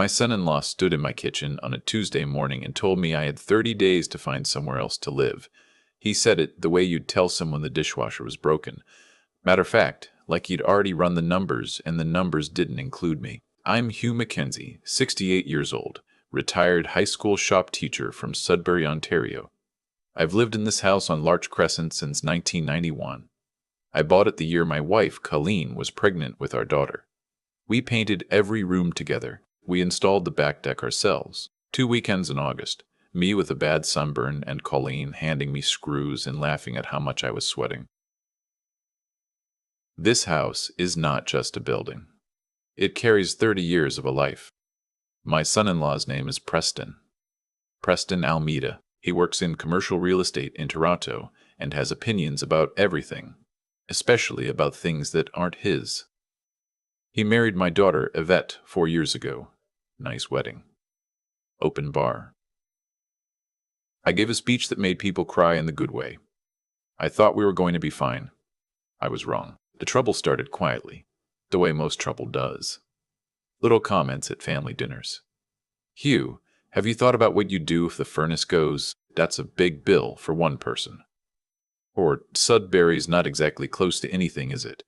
My son-in-law stood in my kitchen on a Tuesday morning and told me I had 30 days to find somewhere else to live. He said it the way you'd tell someone the dishwasher was broken. Matter of fact, like he'd already run the numbers, and the numbers didn't include me. I'm Hugh Mackenzie, 68 years old, retired high school shop teacher from Sudbury, Ontario. I've lived in this house on Larch Crescent since 1991. I bought it the year my wife, Colleen, was pregnant with our daughter. We painted every room together. We installed the back deck ourselves, 2 weekends in August, me with a bad sunburn and Colleen handing me screws and laughing at how much I was sweating. This house is not just a building. It carries 30 years of a life. My son-in-law's name is Preston. Preston Almeida. He works in commercial real estate in Toronto and has opinions about everything, especially about things that aren't his. He married my daughter, Yvette, 4 years ago. Nice wedding. Open bar. I gave a speech that made people cry in the good way. I thought we were going to be fine. I was wrong. The trouble started quietly, the way most trouble does. Little comments at family dinners. Hugh, have you thought about what you'd do if the furnace goes? That's a big bill for one person. Or, Sudbury's not exactly close to anything, is it?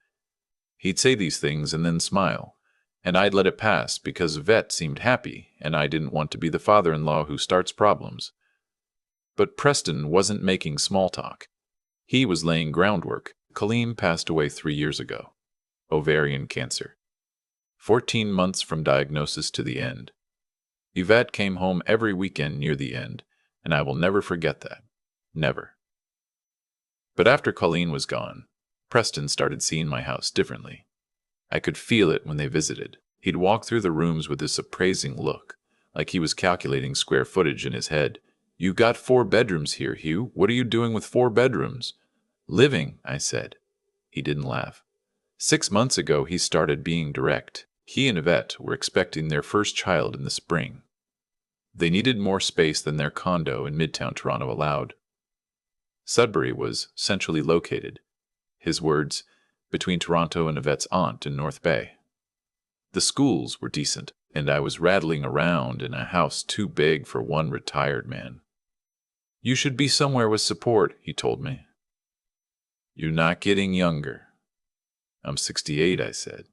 He'd say these things and then smile, and I'd let it pass because Yvette seemed happy, and I didn't want to be the father-in-law who starts problems. But Preston wasn't making small talk. He was laying groundwork. Colleen passed away 3 years ago. Ovarian cancer. 14 months from diagnosis to the end. Yvette came home every weekend near the end, and I will never forget that. Never. But after Colleen was gone, Preston started seeing my house differently. I could feel it when they visited. He'd walk through the rooms with this appraising look, like he was calculating square footage in his head. "You got 4 bedrooms here, Hugh. What are you doing with 4 bedrooms?" "Living," I said. He didn't laugh. 6 months ago, he started being direct. He and Yvette were expecting their first child in the spring. They needed more space than their condo in Midtown Toronto allowed. Sudbury was centrally located. His words, between Toronto and Yvette's aunt in North Bay. The schools were decent, and I was rattling around in a house too big for one retired man. "You should be somewhere with support," he told me. "You're not getting younger." "I'm 68, I said.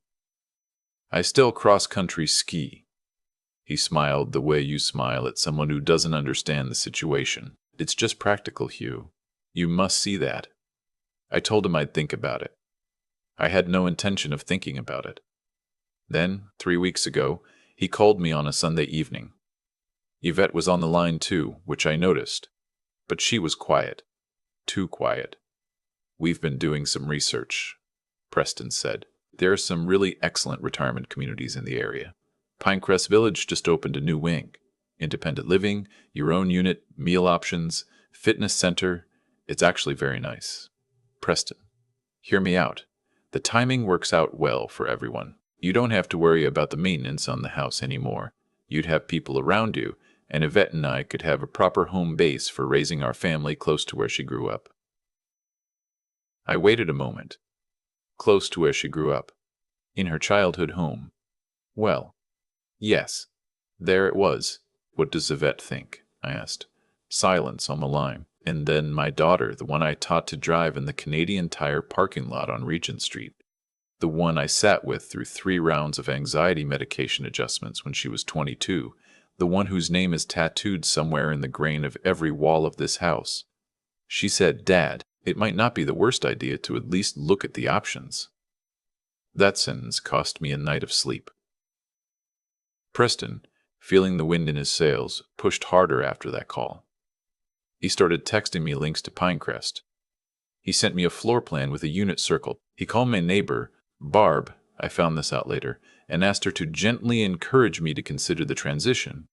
"I still cross-country ski." He smiled the way you smile at someone who doesn't understand the situation. "It's just practical, Hugh. You must see that." I told him I'd think about it. I had no intention of thinking about it. Then, 3 weeks ago, he called me on a Sunday evening. Yvette was on the line too, which I noticed. But she was quiet. Too quiet. "We've been doing some research," Preston said. "There are some really excellent retirement communities in the area. Pinecrest Village just opened a new wing. Independent living, your own unit, meal options, fitness center. It's actually very nice." "Preston, hear me out. The timing works out well for everyone. You don't have to worry about the maintenance on the house anymore. You'd have people around you, and Yvette and I could have a proper home base for raising our family close to where she grew up." I waited a moment. Close to where she grew up. In her childhood home. Well, yes. There it was. "What does Yvette think?" I asked. Silence on the line. And then my daughter, the one I taught to drive in the Canadian Tire parking lot on Regent Street. The one I sat with through 3 rounds of anxiety medication adjustments when she was 22. The one whose name is tattooed somewhere in the grain of every wall of this house. She said, "Dad, it might not be the worst idea to at least look at the options." That sentence cost me a night of sleep. Preston, feeling the wind in his sails, pushed harder after that call. He started texting me links to Pinecrest. He sent me a floor plan with a unit circled. He called my neighbor, Barb, I found this out later, and asked her to gently encourage me to consider the transition.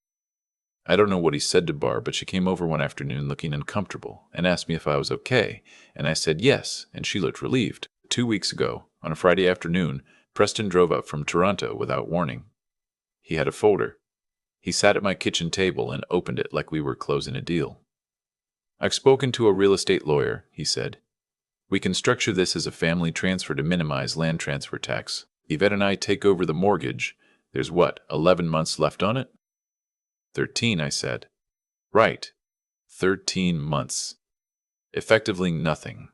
I don't know what he said to Barb, but she came over one afternoon looking uncomfortable and asked me if I was okay, and I said yes, and she looked relieved. 2 weeks ago, on a Friday afternoon, Preston drove up from Toronto without warning. He had a folder. He sat at my kitchen table and opened it like we were closing a deal. "I've spoken to a real estate lawyer," he said. "We can structure this as a family transfer to minimize land transfer tax. Yvette and I take over the mortgage. There's what, 11 months left on it? 13, I said. Right. 13 months. Effectively nothing.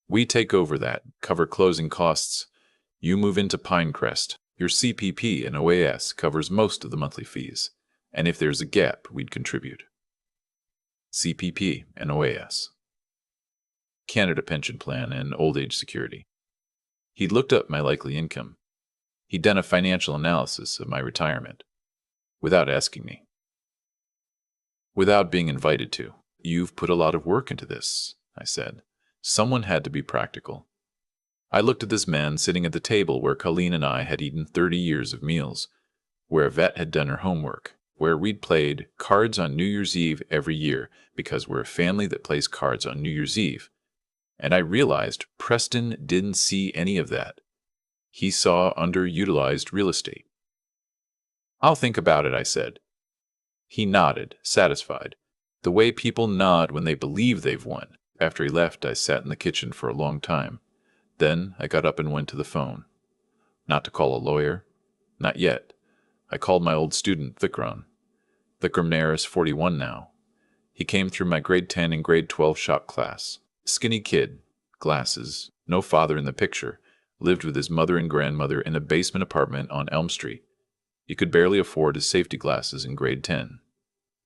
We take over that, cover closing costs. You move into Pinecrest. Your CPP and OAS covers most of the monthly fees. And if there's a gap, we'd contribute. CPP and OAS. Canada Pension Plan and Old Age Security. He'd looked up my likely income. He'd done a financial analysis of my retirement. Without asking me. Without being invited to. You've put a lot of work into this, I said. Someone had to be practical. I looked at this man sitting at the table where Colleen and I had eaten 30 years of meals, where Yvette had done her homework, where we'd played cards on New Year's Eve every year because we're a family that plays cards on New Year's Eve. And I realized Preston didn't see any of that. He saw underutilized real estate. I'll think about it, I said. He nodded, satisfied, the way people nod when they believe they've won. After he left, I sat in the kitchen for a long time. Then I got up and went to the phone. Not to call a lawyer. Not yet. I called my old student, Vikram. Vikram Nair is 41 now. He came through my grade 10 and grade 12 shop class. Skinny kid, glasses, no father in the picture, lived with his mother and grandmother in a basement apartment on Elm Street. He could barely afford his safety glasses in grade 10.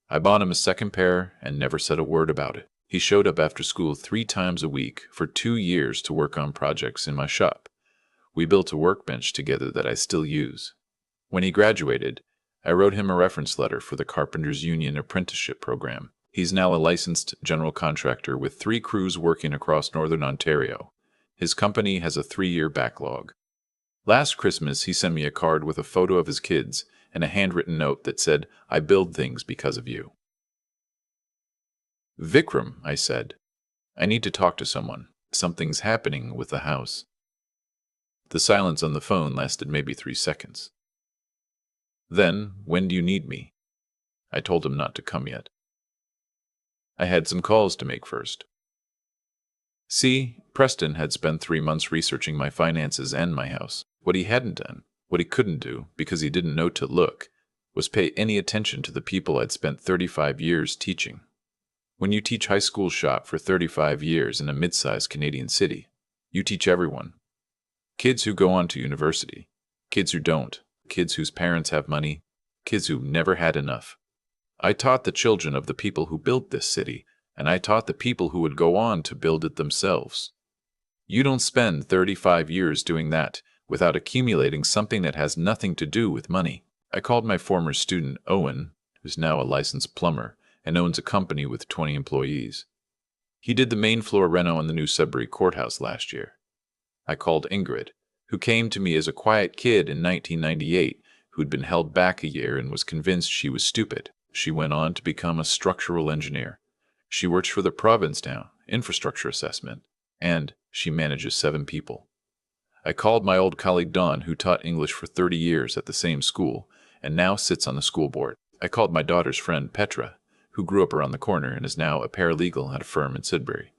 I bought him a second pair and never said a word about it. He showed up after school 3 times a week for 2 years to work on projects in my shop. We built a workbench together that I still use. When he graduated, I wrote him a reference letter for the Carpenters Union apprenticeship program. He's now a licensed general contractor with 3 crews working across northern Ontario. His company has a 3-year backlog. Last Christmas, he sent me a card with a photo of his kids and a handwritten note that said, "I build things because of you." Vikram, I said, I need to talk to someone. Something's happening with the house. The silence on the phone lasted maybe 3 seconds. Then, when do you need me? I told him not to come yet. I had some calls to make first. See, Preston had spent 3 months researching my finances and my house. What he hadn't done, what he couldn't do, because he didn't know to look, was pay any attention to the people I'd spent 35 years teaching. When you teach high school shop for 35 years in a mid-sized Canadian city, you teach everyone. Kids who go on to university, kids who don't, kids whose parents have money, kids who never had enough. I taught the children of the people who built this city, and I taught the people who would go on to build it themselves. You don't spend 35 years doing that without accumulating something that has nothing to do with money. I called my former student, Owen, who's now a licensed plumber, and owns a company with 20 employees. He did the main floor reno on the new Sudbury courthouse last year. I called Ingrid, who came to me as a quiet kid in 1998 who'd been held back a year and was convinced she was stupid. She went on to become a structural engineer. She works for the province now, infrastructure assessment, and she manages 7 people. I called my old colleague Dawn, who taught English for 30 years at the same school and now sits on the school board. I called my daughter's friend Petra, who grew up around the corner and is now a paralegal at a firm in Sudbury.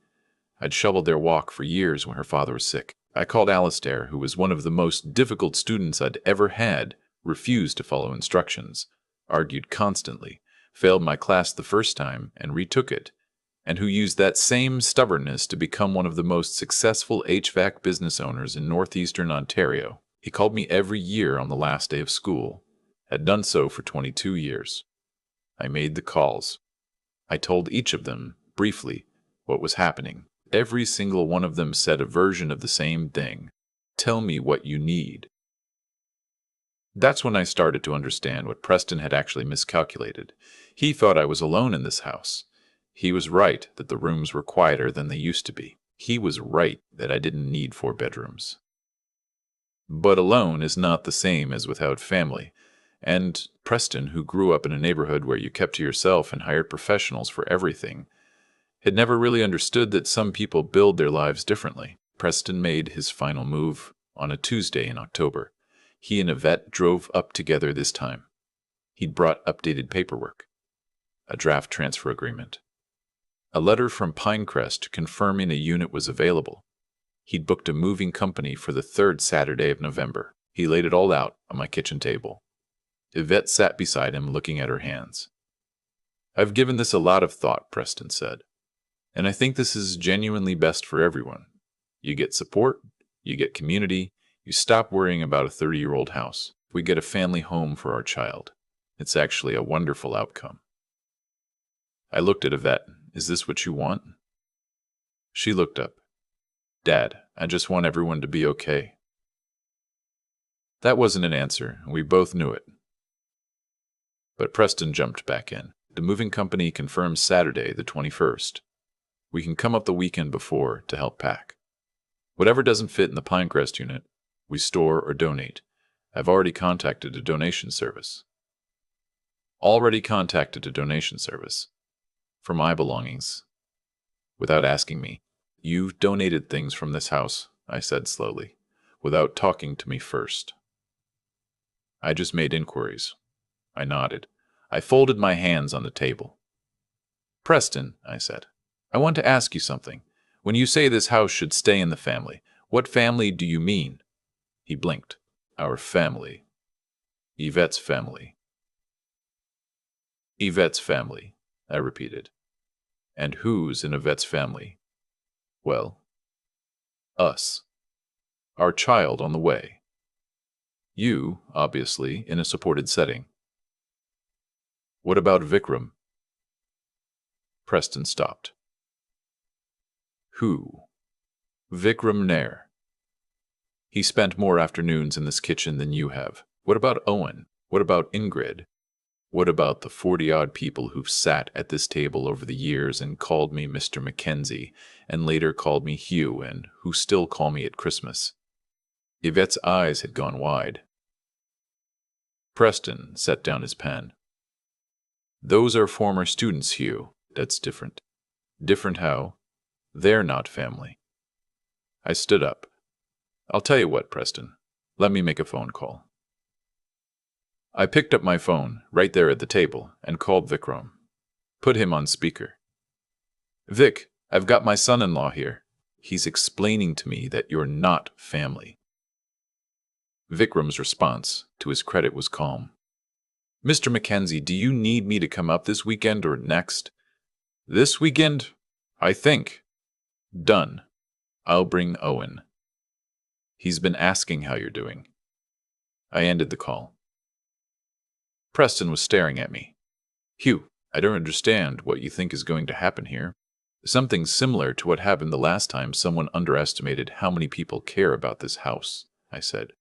I'd shoveled their walk for years when her father was sick. I called Alistair, who was one of the most difficult students I'd ever had, refused to follow instructions, argued constantly, failed my class the first time and retook it, and who used that same stubbornness to become one of the most successful HVAC business owners in northeastern Ontario. He called me every year on the last day of school, had done so for 22 years. I made the calls. I told each of them, briefly, what was happening. Every single one of them said a version of the same thing. Tell me what you need. That's when I started to understand what Preston had actually miscalculated. He thought I was alone in this house. He was right that the rooms were quieter than they used to be. He was right that I didn't need 4 bedrooms. But alone is not the same as without family. And Preston, who grew up in a neighborhood where you kept to yourself and hired professionals for everything, had never really understood that some people build their lives differently. Preston made his final move on a Tuesday in October. He and Yvette drove up together this time. He'd brought updated paperwork, a draft transfer agreement, a letter from Pinecrest confirming a unit was available. He'd booked a moving company for the 3rd Saturday of November. He laid it all out on my kitchen table. Yvette sat beside him, looking at her hands. I've given this a lot of thought, Preston said, and I think this is genuinely best for everyone. You get support, you get community, you stop worrying about a 30-year-old house. We get a family home for our child. It's actually a wonderful outcome. I looked at Yvette. Is this what you want? She looked up. Dad, I just want everyone to be okay. That wasn't an answer, and we both knew it. But Preston jumped back in. The moving company confirms Saturday, the 21st. We can come up the weekend before to help pack. Whatever doesn't fit in the Pinecrest unit, we store or donate. I've already contacted a donation service. Already contacted a donation service. For my belongings. Without asking me. You've donated things from this house, I said slowly, without talking to me first. I just made inquiries. I nodded. I folded my hands on the table. Preston, I said, I want to ask you something. When you say this house should stay in the family, what family do you mean? He blinked. Our family. Yvette's family. Yvette's family, I repeated. And who's in Yvette's family? Well, us. Our child on the way. You, obviously, in a supported setting. What about Vikram? Preston stopped. Who? Vikram Nair. He spent more afternoons in this kitchen than you have. What about Owen? What about Ingrid? What about the 40-odd people who've sat at this table over the years and called me Mr. Mackenzie, and later called me Hugh, and who still call me at Christmas? Yvette's eyes had gone wide. Preston set down his pen. Those are former students, Hugh. That's different. Different how? They're not family. I stood up. I'll tell you what, Preston. Let me make a phone call. I picked up my phone, right there at the table, and called Vikram. Put him on speaker. Vic, I've got my son-in-law here. He's explaining to me that you're not family. Vikram's response, to his credit, was calm. Mr. Mackenzie, do you need me to come up this weekend or next? This weekend? I think. Done. I'll bring Owen. He's been asking how you're doing. I ended the call. Preston was staring at me. Hugh, I don't understand what you think is going to happen here. Something similar to what happened the last time someone underestimated how many people care about this house, I said.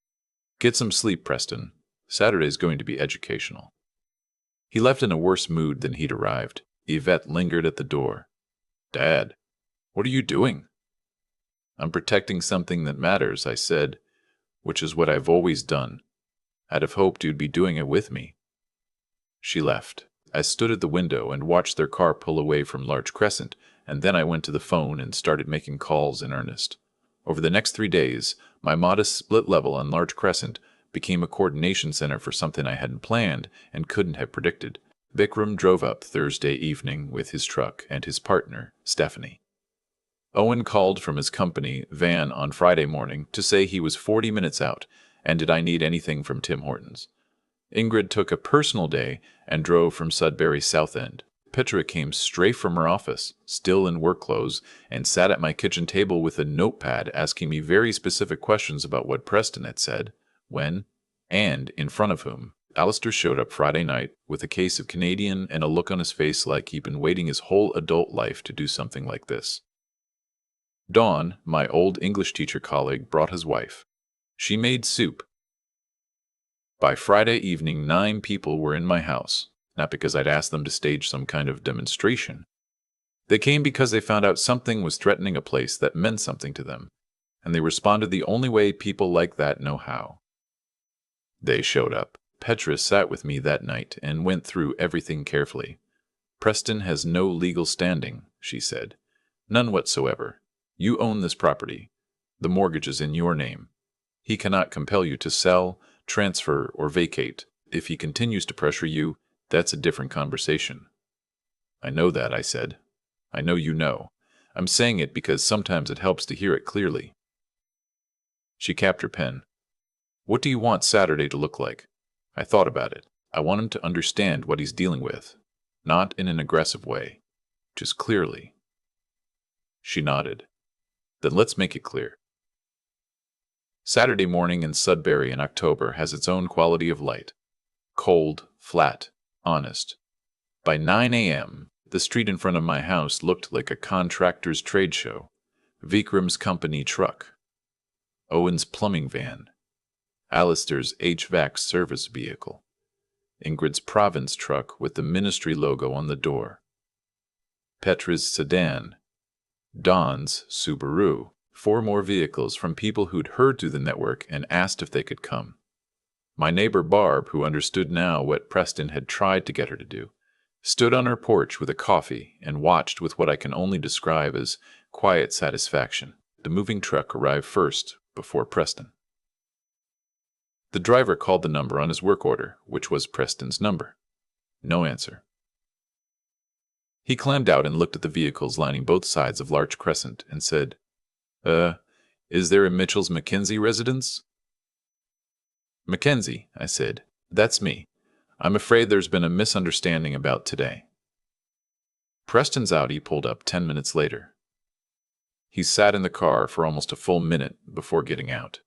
Get some sleep, Preston. Saturday's going to be educational. He left in a worse mood than he'd arrived. Yvette lingered at the door. Dad, what are you doing? I'm protecting something that matters, I said, which is what I've always done. I'd have hoped you'd be doing it with me. She left. I stood at the window and watched their car pull away from Larch Crescent, and then I went to the phone and started making calls in earnest. Over the next 3 days, my modest split level on Larch Crescent became a coordination center for something I hadn't planned and couldn't have predicted. Vikram drove up Thursday evening with his truck and his partner, Stephanie. Owen called from his company van on Friday morning to say he was 40 minutes out, and did I need anything from Tim Hortons. Ingrid took a personal day and drove from Sudbury South End. Petra came straight from her office, still in work clothes, and sat at my kitchen table with a notepad asking me very specific questions about what Preston had said, when, and in front of whom. Alistair showed up Friday night with a case of Canadian and a look on his face like he'd been waiting his whole adult life to do something like this. Dawn, my old English teacher colleague, brought his wife. She made soup. By Friday evening, 9 people were in my house, not because I'd asked them to stage some kind of demonstration. They came because they found out something was threatening a place that meant something to them, and they responded the only way people like that know how. They showed up. Petra sat with me that night and went through everything carefully. Preston has no legal standing, she said. None whatsoever. You own this property. The mortgage is in your name. He cannot compel you to sell, transfer, or vacate. If he continues to pressure you, that's a different conversation. I know that, I said. I know you know. I'm saying it because sometimes it helps to hear it clearly. She capped her pen. What do you want Saturday to look like? I thought about it. I want him to understand what he's dealing with, not in an aggressive way, just clearly. She nodded. Then let's make it clear. Saturday morning in Sudbury in October has its own quality of light. Cold, flat, honest. By 9 a.m., the street in front of my house looked like a contractor's trade show. Vikram's company truck. Owen's plumbing van. Alistair's HVAC service vehicle. Ingrid's province truck with the ministry logo on the door. Petra's sedan. Don's Subaru. 4 more vehicles from people who'd heard through the network and asked if they could come. My neighbor Barb, who understood now what Preston had tried to get her to do, stood on her porch with a coffee and watched with what I can only describe as quiet satisfaction. The moving truck arrived first, before Preston. The driver called the number on his work order, which was Preston's number. No answer. He climbed out and looked at the vehicles lining both sides of Larch Crescent and said, is there a Mitchell's Mackenzie residence? Mackenzie, I said. That's me. I'm afraid there's been a misunderstanding about today. Preston's Audi pulled up 10 minutes later. He sat in the car for almost a full minute before getting out.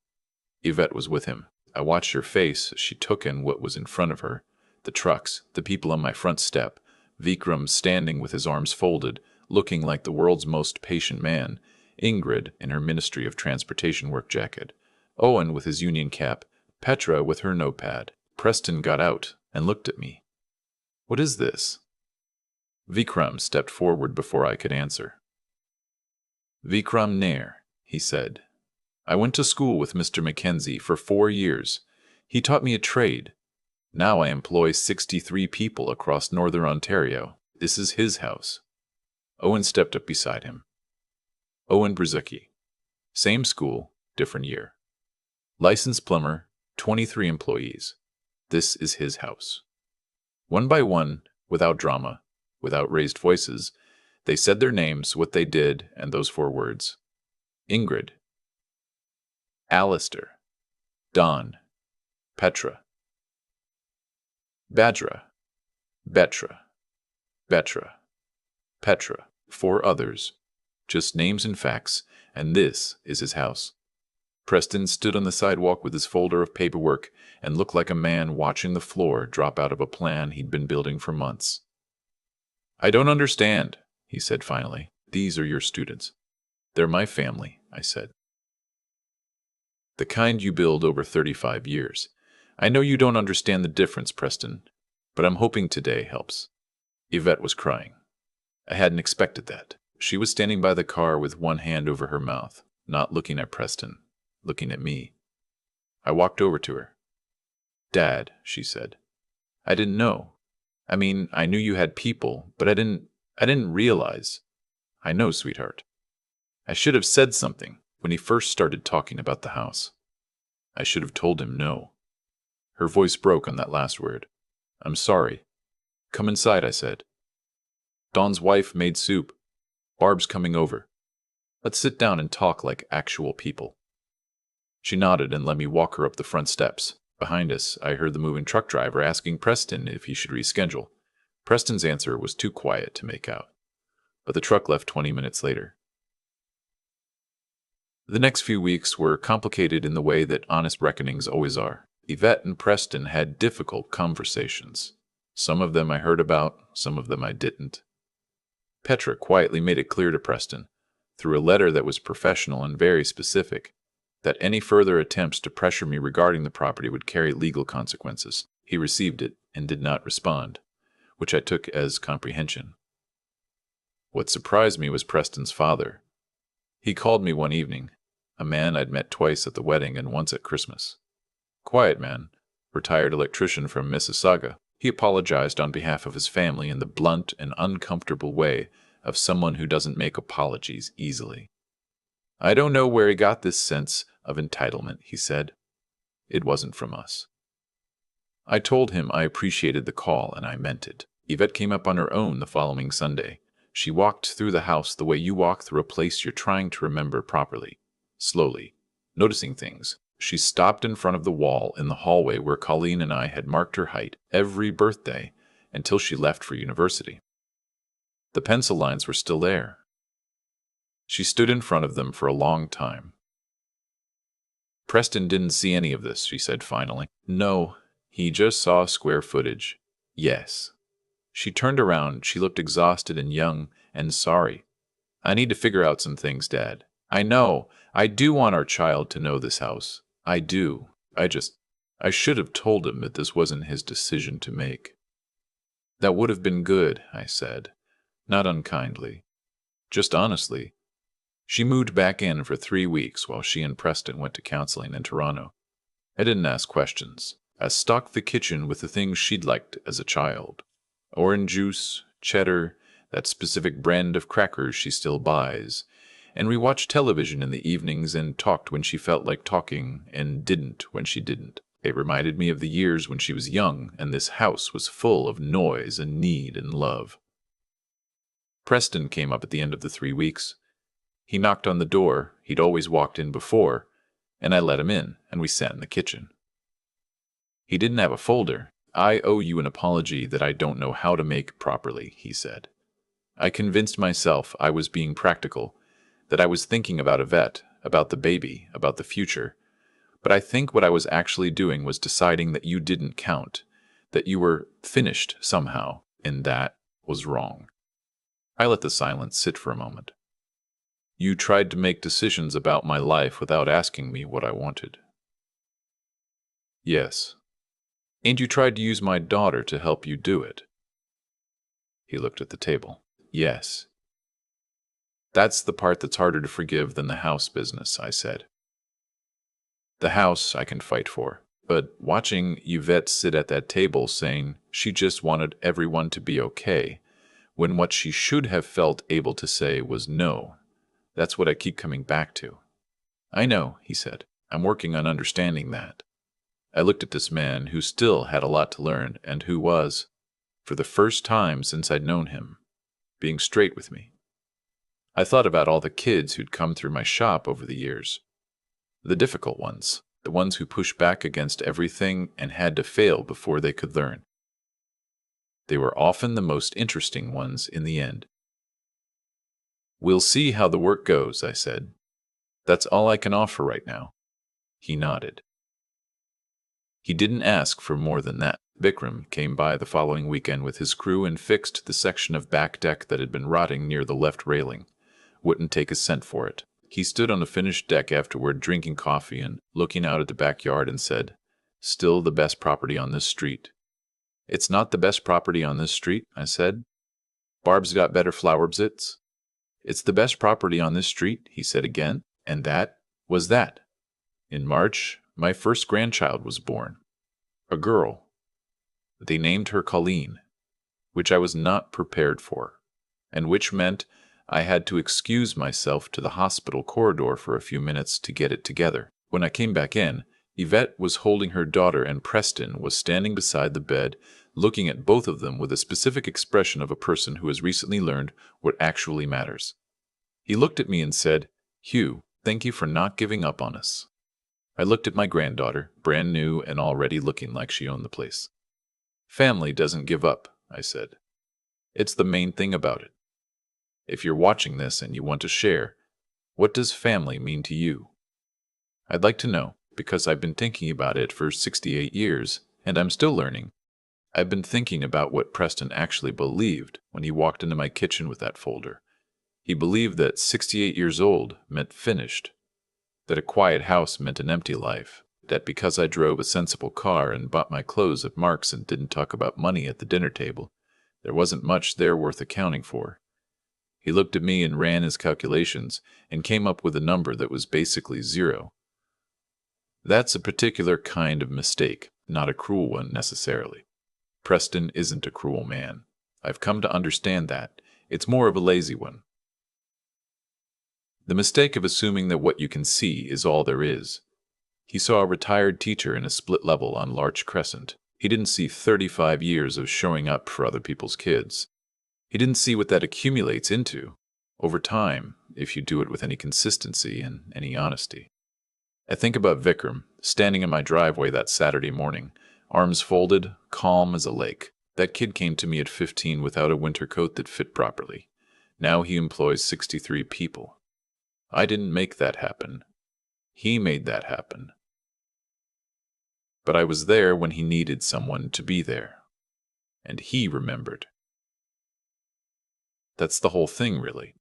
Yvette was with him. I watched her face as she took in what was in front of her, the trucks, the people on my front step, Vikram standing with his arms folded, looking like the world's most patient man, Ingrid in her Ministry of Transportation work jacket, Owen with his union cap, Petra with her notepad. Preston got out and looked at me. What is this? Vikram stepped forward before I could answer. Vikram Nair, he said. I went to school with Mr. Mackenzie for 4 years. He taught me a trade. Now I employ 63 people across northern Ontario. This is his house. Owen stepped up beside him. Owen Brzezinski. Same school, different year. Licensed plumber, 23 employees. This is his house. One by one, without drama, without raised voices, they said their names, what they did, and those 4 words. Ingrid. Alistair. Don. Petra. Badra. Betra. Betra. Petra. 4 others. Just names and facts, and this is his house. Preston stood on the sidewalk with his folder of paperwork and looked like a man watching the floor drop out of a plan he'd been building for months. I don't understand, he said finally. These are your students. They're my family, I said. The kind you build over 35 years. I know you don't understand the difference, Preston, but I'm hoping today helps. Yvette was crying. I hadn't expected that. She was standing by the car with one hand over her mouth, not looking at Preston, looking at me. I walked over to her. Dad, she said. I didn't know. I mean, I knew you had people, but I didn't realize. I know, sweetheart. I should have said something when he first started talking about the house. I should have told him no. Her voice broke on that last word. I'm sorry. Come inside, I said. Don's wife made soup. Barb's coming over. Let's sit down and talk like actual people. She nodded and let me walk her up the front steps. Behind us, I heard the moving truck driver asking Preston if he should reschedule. Preston's answer was too quiet to make out, but the truck left 20 minutes later. The next few weeks were complicated in the way that honest reckonings always are. Yvette and Preston had difficult conversations. Some of them I heard about, some of them I didn't. Petra quietly made it clear to Preston, through a letter that was professional and very specific, that any further attempts to pressure me regarding the property would carry legal consequences. He received it and did not respond, which I took as comprehension. What surprised me was Preston's father. He called me one evening, a man I'd met twice at the wedding and once at Christmas. Quiet man, retired electrician from Mississauga. He apologized on behalf of his family in the blunt and uncomfortable way of someone who doesn't make apologies easily. I don't know where he got this sense of entitlement, he said. It wasn't from us. I told him I appreciated the call, and I meant it. Yvette came up on her own the following Sunday. She walked through the house the way you walk through a place you're trying to remember properly, slowly, noticing things. She stopped in front of the wall in the hallway where Colleen and I had marked her height every birthday until she left for university. The pencil lines were still there. She stood in front of them for a long time. Preston didn't see any of this, she said finally. No, he just saw square footage. Yes. She turned around. She looked exhausted and young and sorry. I need to figure out some things, Dad. I know. I do want our child to know this house. I do. I should have told him that this wasn't his decision to make. That would have been good, I said. Not unkindly. Just honestly. She moved back in for 3 weeks while she and Preston went to counseling in Toronto. I didn't ask questions. I stocked the kitchen with the things she'd liked as a child. Orange juice, cheddar, that specific brand of crackers she still buys. And we watched television in the evenings and talked when she felt like talking and didn't when she didn't. It reminded me of the years when she was young and this house was full of noise and need and love. Preston came up at the end of the 3 weeks. He knocked on the door. He'd always walked in before, and I let him in, and we sat in the kitchen. He didn't have a folder. I owe you an apology that I don't know how to make properly, he said. I convinced myself I was being practical, that I was thinking about Yvette, about the baby, about the future. But I think what I was actually doing was deciding that you didn't count, that you were finished somehow, and that was wrong. I let the silence sit for a moment. You tried to make decisions about my life without asking me what I wanted. Yes. And you tried to use my daughter to help you do it. He looked at the table. Yes. That's the part that's harder to forgive than the house business, I said. The house I can fight for, but watching Yvette sit at that table saying she just wanted everyone to be okay, when what she should have felt able to say was no, that's what I keep coming back to. I know, he said. I'm working on understanding that. I looked at this man who still had a lot to learn and who was, for the first time since I'd known him, being straight with me. I thought about all the kids who'd come through my shop over the years. The difficult ones, the ones who pushed back against everything and had to fail before they could learn. They were often the most interesting ones in the end. We'll see how the work goes, I said. That's all I can offer right now. He nodded. He didn't ask for more than that. Bikram came by the following weekend with his crew and fixed the section of back deck that had been rotting near the left railing. Wouldn't take a cent for it. He stood on the finished deck afterward, drinking coffee and looking out at the backyard and said, "Still the best property on this street." "It's not the best property on this street," I said. "Barb's got better flower bits." "It's the best property on this street," he said again, and that was that. In March, my first grandchild was born. A girl. They named her Colleen, which I was not prepared for, and which meant I had to excuse myself to the hospital corridor for a few minutes to get it together. When I came back in, Yvette was holding her daughter and Preston was standing beside the bed, looking at both of them with a specific expression of a person who has recently learned what actually matters. He looked at me and said, "Hugh, thank you for not giving up on us." I looked at my granddaughter, brand new and already looking like she owned the place. "Family doesn't give up," I said. "It's the main thing about it. If you're watching this and you want to share, what does family mean to you? I'd like to know, because I've been thinking about it for 68 years, and I'm still learning. I've been thinking about what Preston actually believed when he walked into my kitchen with that folder. He believed that 68 years old meant finished, that a quiet house meant an empty life, that because I drove a sensible car and bought my clothes at Mark's and didn't talk about money at the dinner table, there wasn't much there worth accounting for. He looked at me and ran his calculations and came up with a number that was basically zero. That's a particular kind of mistake, not a cruel one necessarily. Preston isn't a cruel man. I've come to understand that. It's more of a lazy one. The mistake of assuming that what you can see is all there is. He saw a retired teacher in a split level on Larch Crescent. He didn't see 35 years of showing up for other people's kids. He didn't see what that accumulates into, over time, if you do it with any consistency and any honesty. I think about Vikram, standing in my driveway that Saturday morning, arms folded, calm as a lake. That kid came to me at 15 without a winter coat that fit properly. Now he employs 63 people. I didn't make that happen. He made that happen. But I was there when he needed someone to be there. And he remembered. That's the whole thing, really.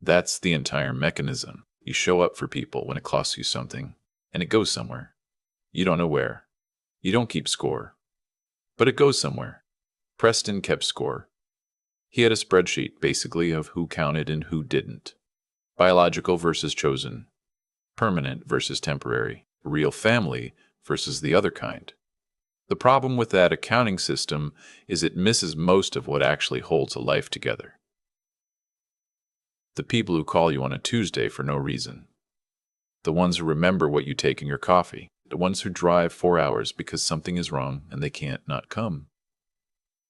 That's the entire mechanism. You show up for people when it costs you something, and it goes somewhere. You don't know where. You don't keep score. But it goes somewhere. Preston kept score. He had a spreadsheet, basically, of who counted and who didn't. Biological versus chosen. Permanent versus temporary. Real family versus the other kind. The problem with that accounting system is it misses most of what actually holds a life together. The people who call you on a Tuesday for no reason. The ones who remember what you take in your coffee. The ones who drive 4 hours because something is wrong and they can't not come.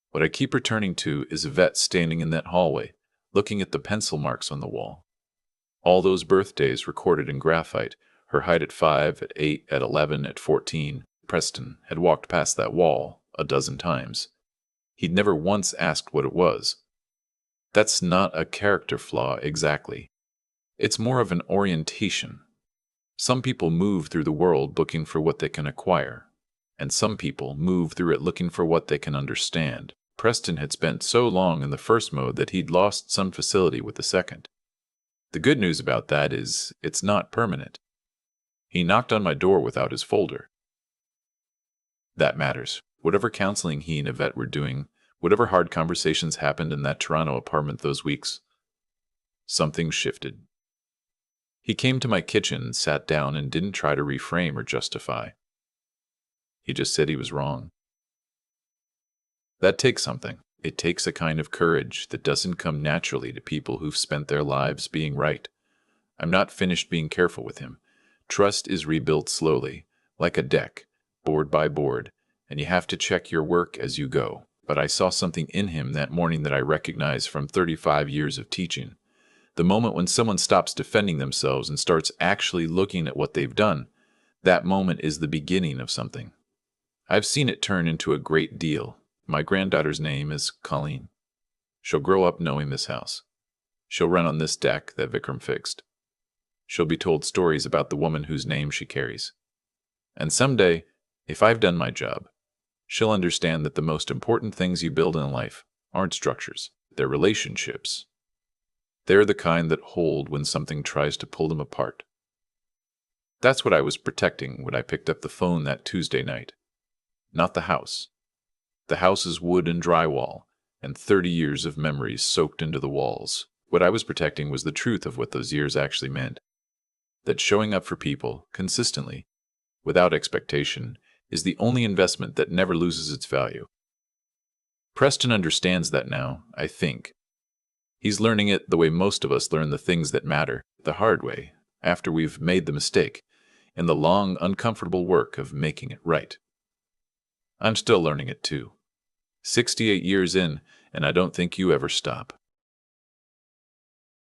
What I keep returning to is Yvette standing in that hallway, looking at the pencil marks on the wall. All those birthdays recorded in graphite, her height at 5, at 8, at 11, at 14. Preston had walked past that wall a dozen times. He'd never once asked what it was. That's not a character flaw exactly. It's more of an orientation. Some people move through the world looking for what they can acquire, and some people move through it looking for what they can understand. Preston had spent so long in the first mode that he'd lost some facility with the second. The good news about that is it's not permanent. He knocked on my door without his folder. That matters. Whatever counseling he and Yvette were doing, whatever hard conversations happened in that Toronto apartment those weeks, something shifted. He came to my kitchen and sat down and didn't try to reframe or justify. He just said he was wrong. That takes something. It takes a kind of courage that doesn't come naturally to people who've spent their lives being right. I'm not finished being careful with him. Trust is rebuilt slowly, like a deck, board by board, and you have to check your work as you go. But I saw something in him that morning that I recognized from 35 years of teaching. The moment when someone stops defending themselves and starts actually looking at what they've done, that moment is the beginning of something. I've seen it turn into a great deal. My granddaughter's name is Colleen. She'll grow up knowing this house. She'll run on this deck that Vikram fixed. She'll be told stories about the woman whose name she carries. And someday, if I've done my job, she'll understand that the most important things you build in life aren't structures, they're relationships. They're the kind that hold when something tries to pull them apart. That's what I was protecting when I picked up the phone that Tuesday night. Not the house. The house is wood and drywall, and 30 years of memories soaked into the walls. What I was protecting was the truth of what those years actually meant. That showing up for people, consistently, without expectation, is the only investment that never loses its value. Preston understands that now, I think. He's learning it the way most of us learn the things that matter, the hard way, after we've made the mistake, in the long, uncomfortable work of making it right. I'm still learning it too. 68 years in, and I don't think you ever stop.